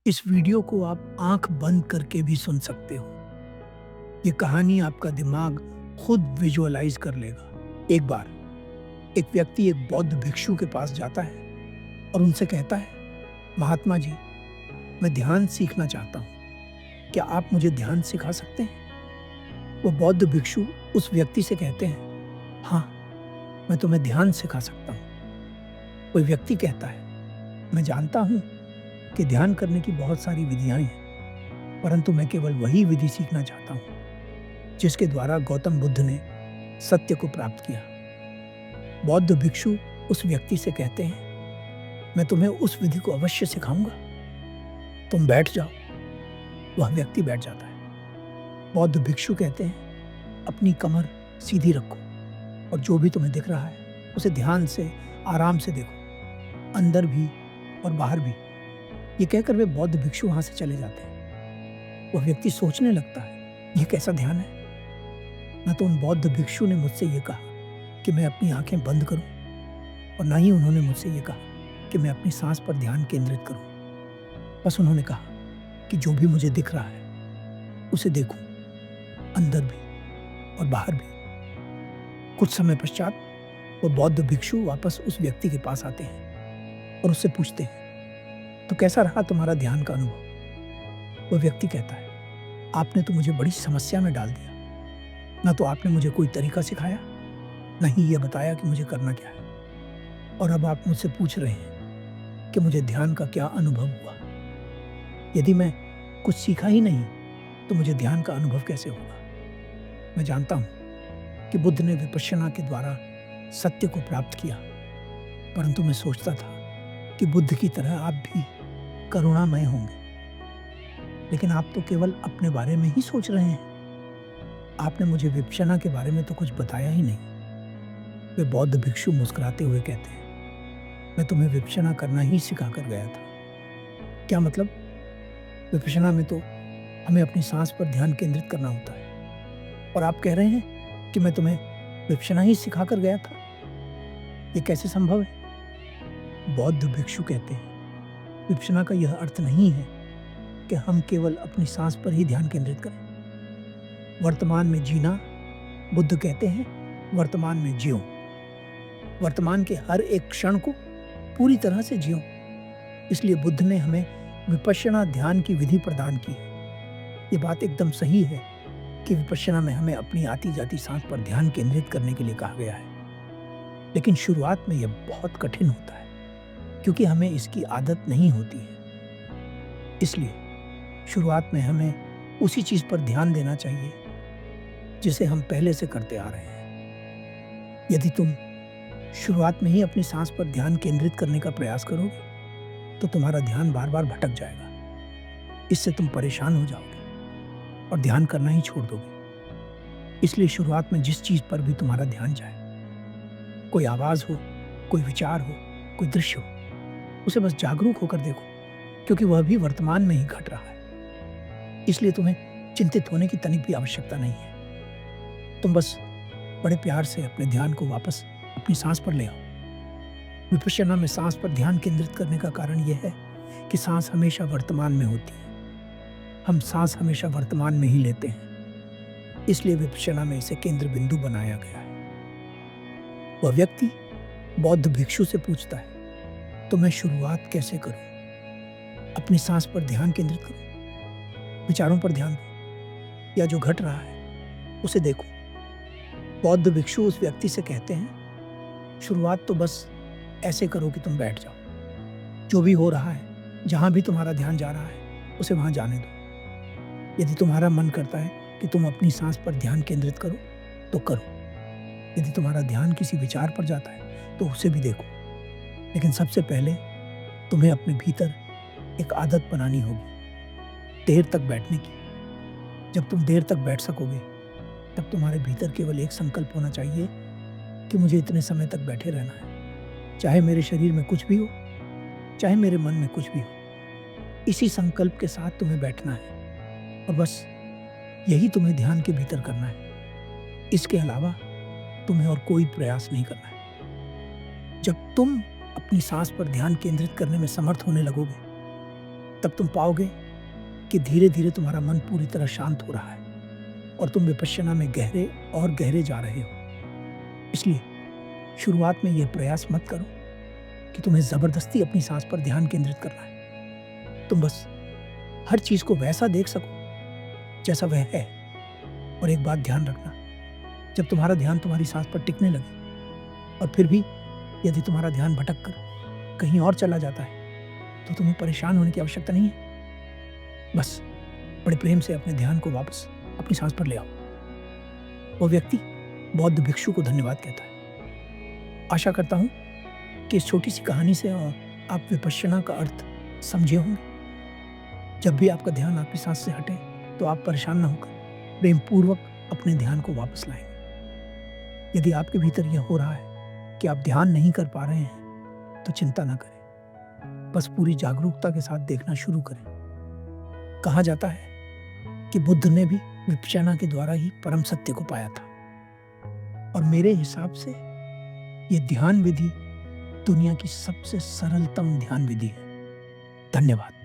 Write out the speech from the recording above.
इस वीडियो को आप आंख बंद करके भी सुन सकते हो। ये कहानी आपका दिमाग खुद विजुअलाइज कर लेगा। एक बार एक व्यक्ति एक बौद्ध भिक्षु के पास जाता है और उनसे कहता है, महात्मा जी, मैं ध्यान सीखना चाहता हूँ। क्या आप मुझे ध्यान सिखा सकते हैं? वो बौद्ध भिक्षु उस व्यक्ति से कहते हैं, हाँ, मैं तुम्हें ध्यान सिखा सकता हूँ। कोई व्यक्ति कहता है, मैं जानता हूँ कि ध्यान करने की बहुत सारी विधियां हैं, परंतु मैं केवल वही विधि सीखना चाहता हूँ जिसके द्वारा गौतम बुद्ध ने सत्य को प्राप्त किया। बौद्ध भिक्षु उस व्यक्ति से कहते हैं, मैं तुम्हें उस विधि को अवश्य सिखाऊंगा, तुम बैठ जाओ। वह व्यक्ति बैठ जाता है। बौद्ध भिक्षु कहते हैं, अपनी कमर सीधी रखो और जो भी तुम्हें दिख रहा है उसे ध्यान से आराम से देखो, अंदर भी और बाहर भी। ये कहकर वे बौद्ध भिक्षु वहां से चले जाते हैं। वह व्यक्ति सोचने लगता है, यह कैसा ध्यान है? न तो उन बौद्ध भिक्षु ने मुझसे ये कहा कि मैं अपनी आंखें बंद करूं, और न ही उन्होंने मुझसे ये कहा कि मैं अपनी सांस पर ध्यान केंद्रित करूं। बस उन्होंने कहा कि जो भी मुझे दिख रहा है उसे देखूं, अंदर भी और बाहर भी। कुछ समय पश्चात वो बौद्ध भिक्षु वापस उस व्यक्ति के पास आते हैं और उससे पूछते हैं, तो कैसा रहा तुम्हारा ध्यान का अनुभव? वह व्यक्ति कहता है, आपने तो मुझे बड़ी समस्या में डाल दिया। न तो आपने मुझे कोई तरीका सिखाया, न ही यह बताया कि मुझे करना क्या है, और अब आप मुझसे पूछ रहे हैं कि मुझे ध्यान का क्या अनुभव हुआ। यदि मैं कुछ सीखा ही नहीं तो मुझे ध्यान का अनुभव कैसे होगा? मैं जानता हूं कि बुद्ध ने विपश्यना के द्वारा सत्य को प्राप्त किया, परंतु मैं सोचता था कि बुद्ध की तरह आप भी करुणामय होंगे। लेकिन आप तो केवल अपने बारे में ही सोच रहे हैं। आपने मुझे विपश्यना के बारे में तो कुछ बताया ही नहीं। वे बौद्ध भिक्षु मुस्कुराते हुए कहते हैं, मैं तुम्हें विपश्यना करना ही सिखा कर गया था। क्या मतलब? विपश्यना में तो हमें अपनी सांस पर ध्यान केंद्रित करना होता है, और आप कह रहे हैं कि मैं तुम्हें विपश्यना ही सिखा कर गया था। ये कैसे संभव है? बौद्ध भिक्षु कहते हैं, विपश्यना का यह अर्थ नहीं है कि हम केवल अपनी सांस पर ही ध्यान केंद्रित करें। वर्तमान में जीना, बुद्ध कहते हैं, वर्तमान में जियो। वर्तमान के हर एक क्षण को पूरी तरह से जियो। इसलिए बुद्ध ने हमें विपश्यना ध्यान की विधि प्रदान की है। ये बात एकदम सही है कि विपश्यना में हमें अपनी आती जाती सांस पर ध्यान केंद्रित करने के लिए कहा गया है। लेकिन शुरुआत में यह बहुत कठिन होता है, क्योंकि हमें इसकी आदत नहीं होती है। इसलिए शुरुआत में हमें उसी चीज पर ध्यान देना चाहिए जिसे हम पहले से करते आ रहे हैं। यदि तुम शुरुआत में ही अपनी सांस पर ध्यान केंद्रित करने का प्रयास करोगे तो तुम्हारा ध्यान बार बार भटक जाएगा। इससे तुम परेशान हो जाओगे और ध्यान करना ही छोड़ दोगे। इसलिए शुरुआत में जिस चीज पर भी तुम्हारा ध्यान जाए, कोई आवाज हो, कोई विचार हो, कोई दृश्य हो, उसे बस जागरूक होकर देखो, क्योंकि वह भी वर्तमान में ही घट रहा है। इसलिए तुम्हें चिंतित होने की तनिक भी आवश्यकता नहीं है। तुम बस बड़े प्यार से अपने ध्यान को वापस अपनी सांस पर ले आओ। विपश्यना में सांस पर ध्यान केंद्रित करने का कारण यह है कि सांस हमेशा वर्तमान में होती है। हम सांस हमेशा वर्तमान में ही लेते हैं। इसलिए विपश्यना में इसे केंद्र बिंदु बनाया गया है। वह व्यक्ति बौद्ध भिक्षु से पूछता है, तो मैं शुरुआत कैसे करूं? अपनी सांस पर ध्यान केंद्रित करूं, विचारों पर ध्यान दूं, या जो घट रहा है उसे देखूं? बौद्ध भिक्षु उस व्यक्ति से कहते हैं, शुरुआत तो बस ऐसे करो कि तुम बैठ जाओ। जो भी हो रहा है, जहां भी तुम्हारा ध्यान जा रहा है, उसे वहां जाने दो। यदि तुम्हारा मन करता है कि तुम अपनी सांस पर ध्यान केंद्रित करो तो करो। यदि तुम्हारा ध्यान किसी विचार पर जाता है तो उसे भी देखो। लेकिन सबसे पहले तुम्हें अपने भीतर एक आदत बनानी होगी, देर तक बैठने की। जब तुम देर तक बैठ सकोगे तब तुम्हारे भीतर केवल एक संकल्प होना चाहिए कि मुझे इतने समय तक बैठे रहना है, चाहे मेरे शरीर में कुछ भी हो, चाहे मेरे मन में कुछ भी हो। इसी संकल्प के साथ तुम्हें बैठना है, और बस यही तुम्हें ध्यान के भीतर करना है। इसके अलावा तुम्हें और कोई प्रयास नहीं करना है। जब तुम अपनी सांस पर ध्यान केंद्रित करने में समर्थ होने लगोगे तब तुम पाओगे कि धीरे धीरे तुम्हारा मन पूरी तरह शांत हो रहा है और तुम विपश्यना में गहरे और गहरे जा रहे हो। इसलिए शुरुआत में यह प्रयास मत करो कि तुम्हें जबरदस्ती अपनी सांस पर ध्यान केंद्रित करना है। तुम बस हर चीज को वैसा देख सको जैसा वह है। और एक बात ध्यान रखना, जब तुम्हारा ध्यान तुम्हारी सांस पर टिकने लगे और फिर भी यदि तुम्हारा ध्यान भटक कर कहीं और चला जाता है तो तुम्हें परेशान होने की आवश्यकता नहीं है। बस बड़े प्रेम से अपने ध्यान को वापस अपनी सांस पर ले आओ। वो व्यक्ति बौद्ध भिक्षु को धन्यवाद कहता है। आशा करता हूं कि इस छोटी सी कहानी से आप विपश्यना का अर्थ समझे होंगे। जब भी आपका ध्यान आपकी सांस से हटे तो आप परेशान न होकर प्रेम पूर्वक अपने ध्यान को वापस लाएंगे। यदि आपके भीतर यह हो रहा है कि आप ध्यान नहीं कर पा रहे हैं तो चिंता न करें, बस पूरी जागरूकता के साथ देखना शुरू करें। कहा जाता है कि बुद्ध ने भी विपश्यना के द्वारा ही परम सत्य को पाया था और मेरे हिसाब से यह ध्यान विधि दुनिया की सबसे सरलतम ध्यान विधि है। धन्यवाद।